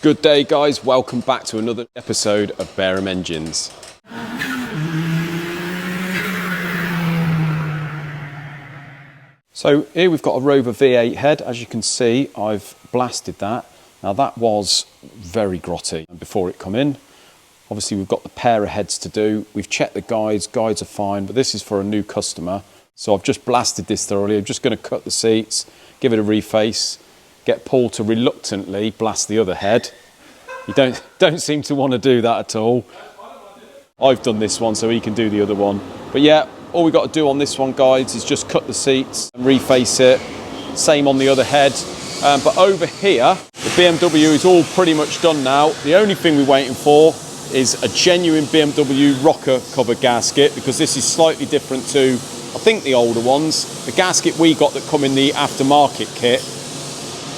Good day guys, welcome back to another episode of Bareham Engines. So here we've got a Rover V8 head. As you can see, I've blasted that. Now that was very grotty before it come in. Obviously we've got the pair of heads to do. We've checked the guides are fine, but this is for a new customer. So I've just blasted this thoroughly. I'm just going to cut the seats, give it a reface, get Paul to reluctantly blast the other head. You don't seem to want to do that at all. I've done this one so he can do the other one. But yeah, all we've got to do on this one, guys, is just cut the seats and reface it. Same on the other head. But over here, the BMW is all pretty much done now. The only thing we're waiting for is a genuine BMW rocker cover gasket, because this is slightly different to, I think, the older ones. The gasket we got that come in the aftermarket kit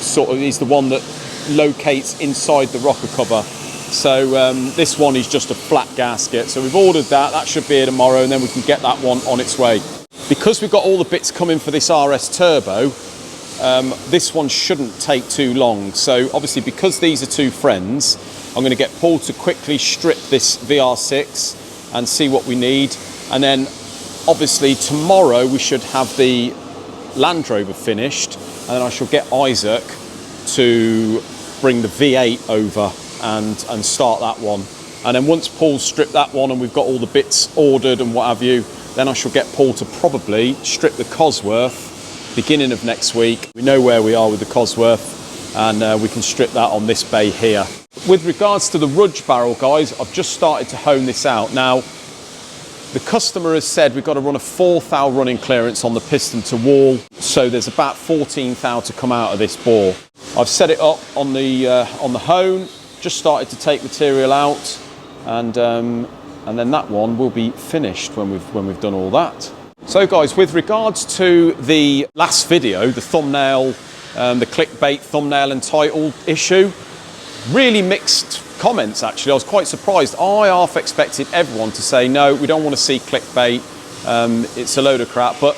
sort of is the one that locates inside the rocker cover. So this one is just a flat gasket. So we've ordered that. That should be here tomorrow, and then we can get that one on its way. Because we've got all the bits coming for this RS Turbo, this one shouldn't take too long. So obviously, because these are two friends, I'm going to get Paul to quickly strip this VR6 and see what we need. And then obviously tomorrow we should have the Land Rover finished, and then I shall get Isaac to bring the V8 over and start that one. And then once Paul's stripped that one and we've got all the bits ordered and what have you, then I shall get Paul to probably strip the Cosworth beginning of next week. We know where we are with the Cosworth, and we can strip that on this bay here. With regards to the Rudge barrel, guys, I've just started to hone this out. Now, the customer has said we've got to run a 4 thou running clearance on the piston to wall, so there's about 14 thou to come out of this bore. I've set it up on the hone, just started to take material out, and then that one will be finished when we've done all that. So guys, with regards to the last video, the thumbnail, the clickbait thumbnail and title issue, really mixed comments actually. I was quite surprised. I half expected everyone to say no, we don't want to see clickbait, it's a load of crap. But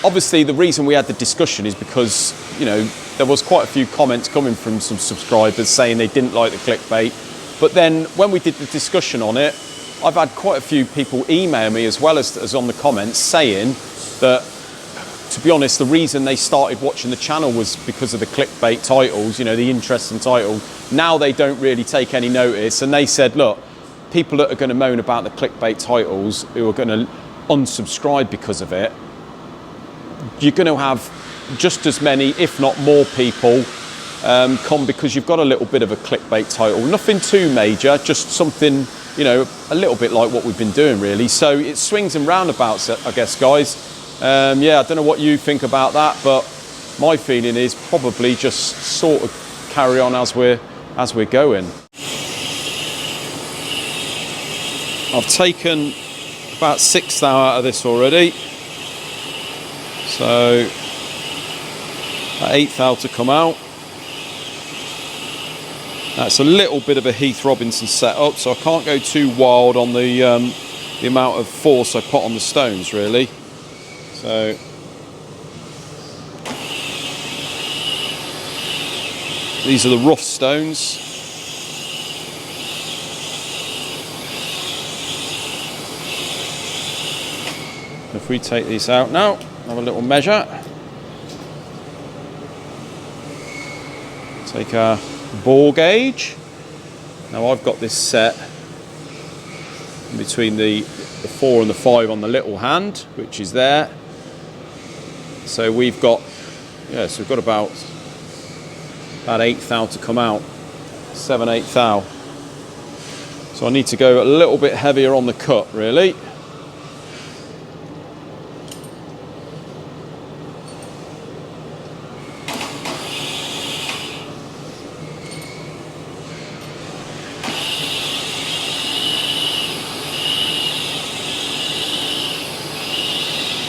obviously the reason we had the discussion is because, you know, there was quite a few comments coming from some subscribers saying they didn't like the clickbait. But then when we did the discussion on it, I've had quite a few people email me as well as on the comments saying that, to be honest, the reason they started watching the channel was because of the clickbait titles, you know, the interesting title. Now they don't really take any notice, and they said, look, people that are going to moan about the clickbait titles, who are going to unsubscribe because of it, you're going to have just as many, if not more people come because you've got a little bit of a clickbait title. Nothing too major, just something, you know, a little bit like what we've been doing really. So it swings and roundabouts, I guess, guys. Yeah, I don't know what you think about that, but my feeling is probably just sort of carry on as we're going. I've taken about 6 thou out of this already, so 8 thou to come out. That's a little bit of a Heath Robinson setup, so I can't go too wild on the amount of force I put on the stones really. So these are the rough stones. If we take these out now, have a little measure. Take our bore gauge. Now I've got this set between the 4 and the 5 on the little hand, which is there. So we've got, yeah, so we've got about 8 thou to come out, 7, 8 thou. So I need to go a little bit heavier on the cut, really.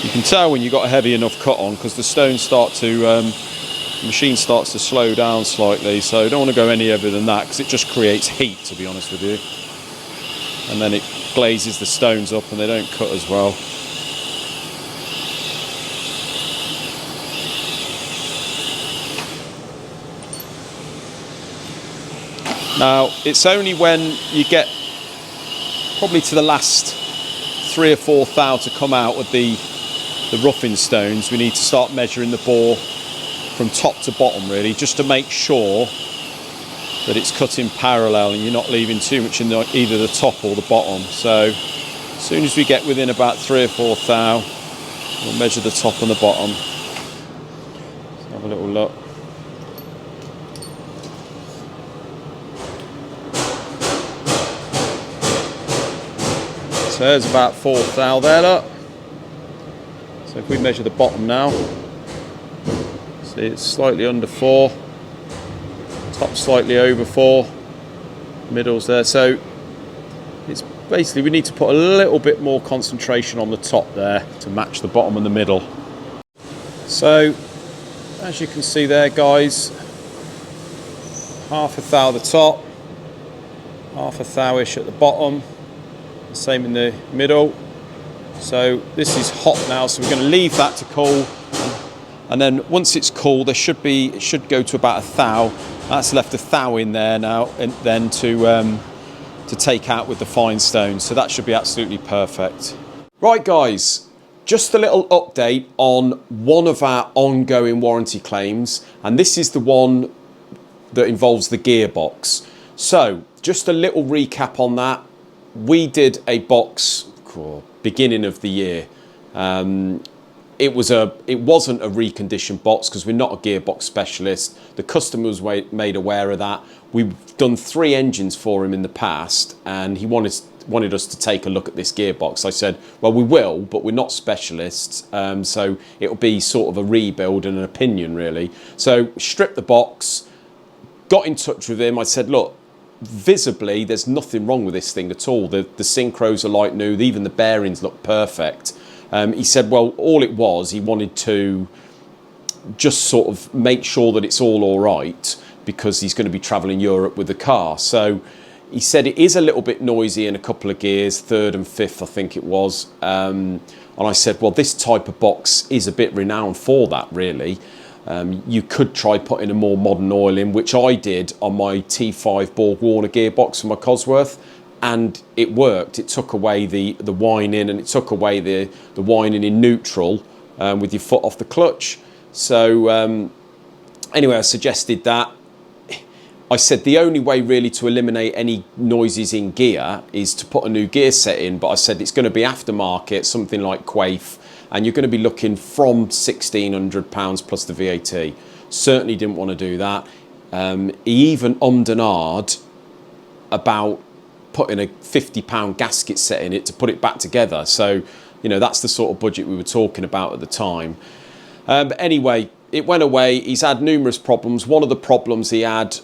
You can tell when you've got a heavy enough cut on, because the stones start to, the machine starts to slow down slightly, so you don't want to go any heavier than that because it just creates heat, to be honest with you. And then it glazes the stones up and they don't cut as well. Now, it's only when you get probably to the last 3 or 4 thou to come out with the roughing stones, we need to start measuring the bore from top to bottom, really, just to make sure that it's cut in parallel and you're not leaving too much in either the top or the bottom. So as soon as we get within about 3 or 4 thou, we'll measure the top and the bottom. Let's have a little look. So there's about 4 thou there, look. So if we measure the bottom now, see it's slightly under 4, top slightly over 4, middle's there. So it's basically, we need to put a little bit more concentration on the top there to match the bottom and the middle. So as you can see there, guys, half a thou the top, half a thou-ish at the bottom, same in the middle. So this is hot now, so we're going to leave that to cool, and then once it's cool, it should go to about a thou. That's left a thou in there now, and then to take out with the fine stones. So that should be absolutely perfect. Right, guys, just a little update on one of our ongoing warranty claims, and this is the one that involves the gearbox. So just a little recap on that. We did a box beginning of the year. It wasn't a reconditioned box because we're not a gearbox specialist. The customer was made aware of that. We've done 3 engines for him in the past, and he wanted us to take a look at this gearbox. I said, well, we will, but we're not specialists, so it'll be sort of a rebuild and an opinion, really. So stripped the box, got in touch with him. I said, look, visibly there's nothing wrong with this thing at all. The synchros are like new, even the bearings look perfect. He said, well, all it was, he wanted to just sort of make sure that it's all right because he's going to be traveling Europe with the car. So he said it is a little bit noisy in a couple of gears, 3rd and 5th I think it was, and I said, well, this type of box is a bit renowned for that, really. You could try putting a more modern oil in, which I did on my T5 Borg Warner gearbox for my Cosworth, and it worked. It took away the whining, and it took away the whining in neutral with your foot off the clutch. So anyway, I suggested that. I said the only way really to eliminate any noises in gear is to put a new gear set in, but I said it's going to be aftermarket, something like Quaife, and you're going to be looking from £1,600 plus the VAT. Certainly didn't want to do that. He even ummed and ahed about putting a £50 gasket set in it to put it back together. So, you know, that's the sort of budget we were talking about at the time. But anyway, it went away. He's had numerous problems. One of the problems he had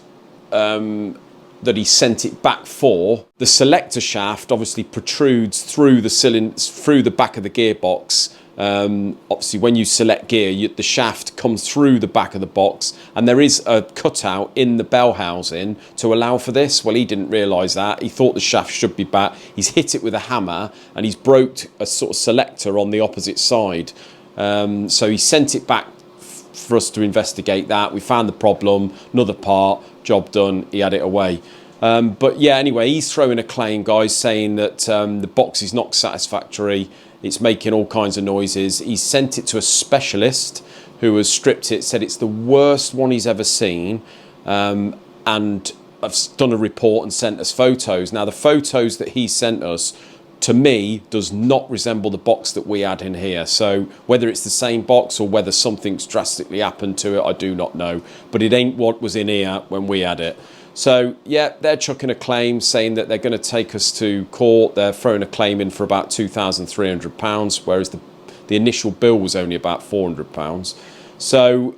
that he sent it back for, the selector shaft obviously protrudes through the cylinder, through the back of the gearbox. Obviously when you select gear, the shaft comes through the back of the box, and there is a cutout in the bell housing to allow for this. Well, he didn't realise that. He thought the shaft should be back. He's hit it with a hammer and he's broke a sort of selector on the opposite side. So he sent it back for us to investigate that. We found the problem, another part, job done, he had it away. But yeah, anyway, he's throwing a claim, guys, saying that the box is not satisfactory. It's making all kinds of noises. He sent it to a specialist who has stripped it, said it's the worst one he's ever seen. And I've done a report and sent us photos. Now, the photos that he sent us, to me, does not resemble the box that we had in here. So whether it's the same box or whether something's drastically happened to it, I do not know. But it ain't what was in here when we had it. So yeah, they're chucking a claim saying that they're going to take us to court. They're throwing a claim in for about £2,300, whereas the initial bill was only about £400. So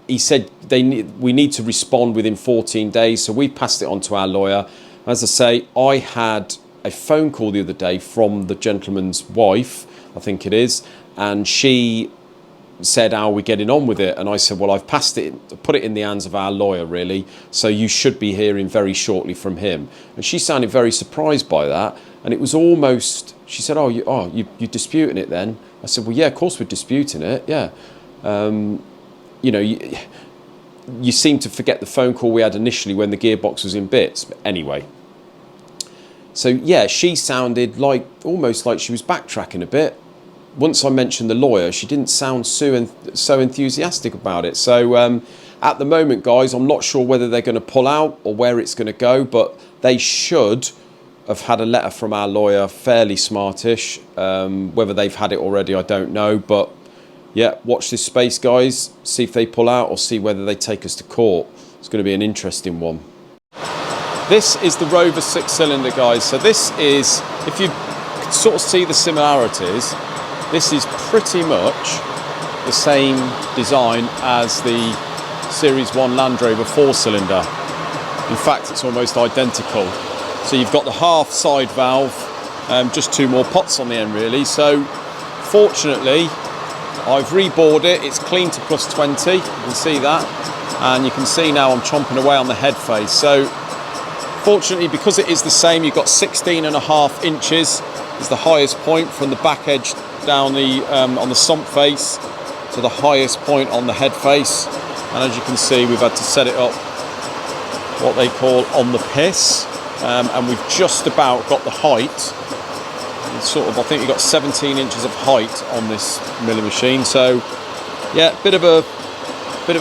he said we need to respond within 14 days. So we passed it on to our lawyer. As I say, I had a phone call the other day from the gentleman's wife, I think it is, and she said, how are we getting on with it? And I said, well, I've passed it, put it in the hands of our lawyer, really, so you should be hearing very shortly from him. And she sounded very surprised by that, and it was almost, she said, you're disputing it then? I said, well, yeah, of course we're disputing it, yeah. You know, you seem to forget the phone call we had initially when the gearbox was in bits. But anyway, so yeah, she sounded like almost like she was backtracking a bit. Once I mentioned the lawyer, she didn't sound so enthusiastic about it. So at the moment, guys, I'm not sure whether they're going to pull out or where it's going to go, but they should have had a letter from our lawyer, fairly smartish. Whether they've had it already, I don't know. But yeah, watch this space, guys. See if they pull out or see whether they take us to court. It's going to be an interesting one. This is the Rover 6-cylinder, guys. So this is, if you can sort of see the similarities, this is pretty much the same design as the Series 1 Land Rover 4-cylinder. In fact, it's almost identical. So you've got the half side valve, just 2 more pots on the end really. So fortunately, I've rebored it. It's clean to plus 20, you can see that. And you can see now I'm chomping away on the head face. So fortunately, because it is the same, you've got 16.5 inches is the highest point from the back edge down the on the sump face to the highest point on the head face. And as you can see, we've had to set it up what they call on the piss, and we've just about got the height. It's sort of, I think you've got 17 inches of height on this milling machine. So yeah, bit of a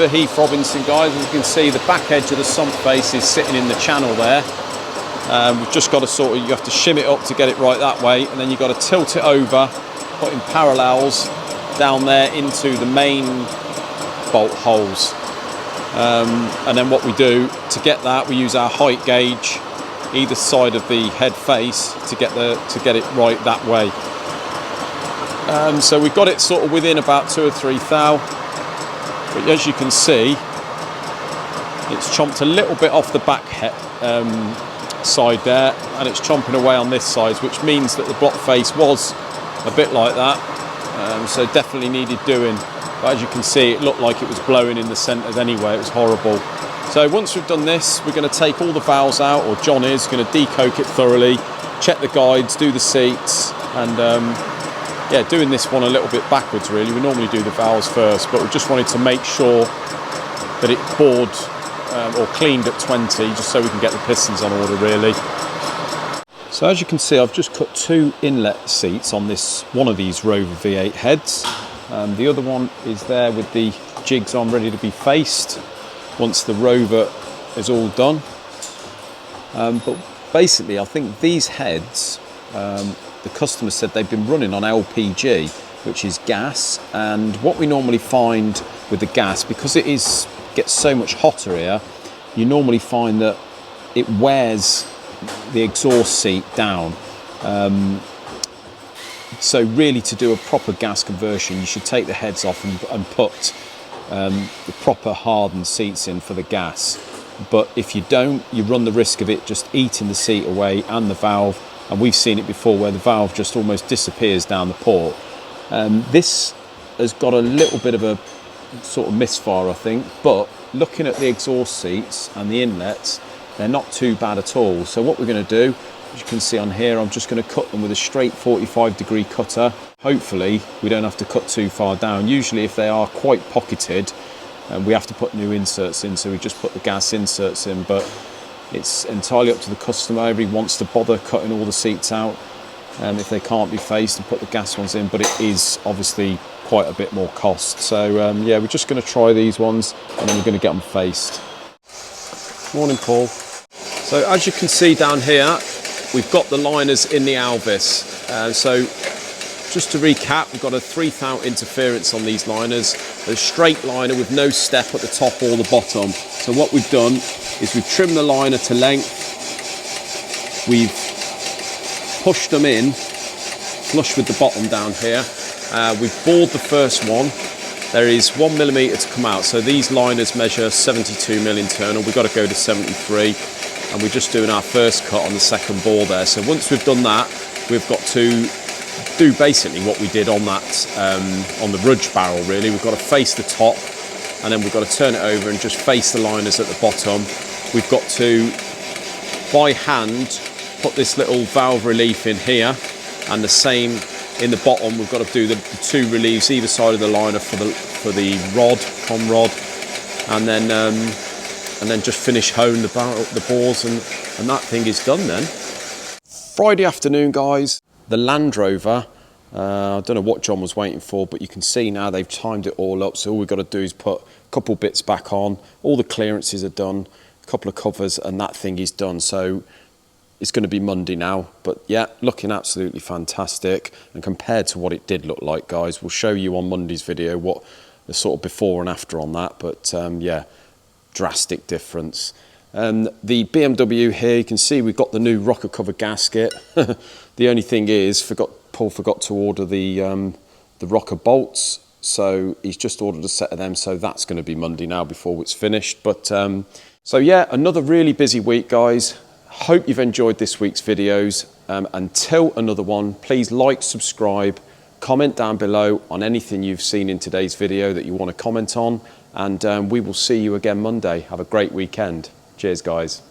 Heath Robinson, guys. As you can see, the back edge of the sump face is sitting in the channel there. We've just got to sort of, you have to shim it up to get it right that way, and then you've got to tilt it over, put in parallels down there into the main bolt holes. And then what we do to get that, we use our height gauge either side of the head face to get it right that way. So we've got it sort of within about 2 or 3 thou, but as you can see, it's chomped a little bit off the back side there, and it's chomping away on this side, which means that the block face was a bit like that. So definitely needed doing. But as you can see, it looked like it was blowing in the centres anyway. It was horrible. So once we've done this, we're going to take all the valves out, or John is going to decoke it thoroughly, check the guides, do the seats, and yeah, doing this one a little bit backwards really. We normally do the valves first, but we just wanted to make sure that it bored or cleaned at 20, just so we can get the pistons on order really. So as you can see, I've just cut 2 inlet seats on this one of these Rover V8 heads. The other one is there with the jigs on, ready to be faced once the Rover is all done. But basically, I think these heads, the customer said they've been running on LPG, which is gas. And what we normally find with the gas, because it gets so much hotter here, you normally find that it wears the exhaust seat down. So really, to do a proper gas conversion, you should take the heads off and put the proper hardened seats in for the gas. But if you don't, you run the risk of it just eating the seat away and the valve, and we've seen it before where the valve just almost disappears down the port. This has got a little bit of a sort of misfire, I think, but looking at the exhaust seats and the inlets, they're not too bad at all. So what we're going to do, as you can see on here, I'm just going to cut them with a straight 45-degree cutter. Hopefully we don't have to cut too far down. Usually if they are quite pocketed, we have to put new inserts in, so we just put the gas inserts in, but it's entirely up to the customer if he wants to bother cutting all the seats out if they can't be faced, and put the gas ones in, but it is obviously quite a bit more cost. So yeah, we're just going to try these ones and then we're going to get them faced. Morning, Paul. So as you can see down here, we've got the liners in the Alvis. So just to recap, we've got a 3 thou interference on these liners, a straight liner with no step at the top or the bottom. So what we've done is we've trimmed the liner to length, we've pushed them in flush with the bottom down here, we've bored the first one. There is 1mm to come out, so these liners measure 72mm internal. We've got to go to 73, and we're just doing our first cut on the second bore there. So once we've done that, we've got to do basically what we did on that on the Rudge barrel really. We've got to face the top, and then we've got to turn it over and just face the liners at the bottom. We've got to, by hand, put this little valve relief in here, and the same in the bottom. We've got to do the 2 reliefs either side of the liner for the rod, com rod, and then just finish hone the bores, and that thing is done then. Friday afternoon, guys, the Land Rover, I don't know what John was waiting for, but you can see now they've timed it all up, so all we've got to do is put a couple bits back on, all the clearances are done, a couple of covers, and that thing is done. So it's going to be Monday now, but yeah, looking absolutely fantastic. And compared to what it did look like, guys, we'll show you on Monday's video what the sort of before and after on that, but yeah, drastic difference. The BMW here, you can see we've got the new rocker cover gasket. The only thing is, Paul forgot to order the rocker bolts, so he's just ordered a set of them, so that's going to be Monday now before it's finished. But so yeah, another really busy week, guys. Hope you've enjoyed this week's videos. Until another one, please like, subscribe, comment down below on anything you've seen in today's video that you want to comment on, and we will see you again Monday. Have a great weekend. Cheers, guys.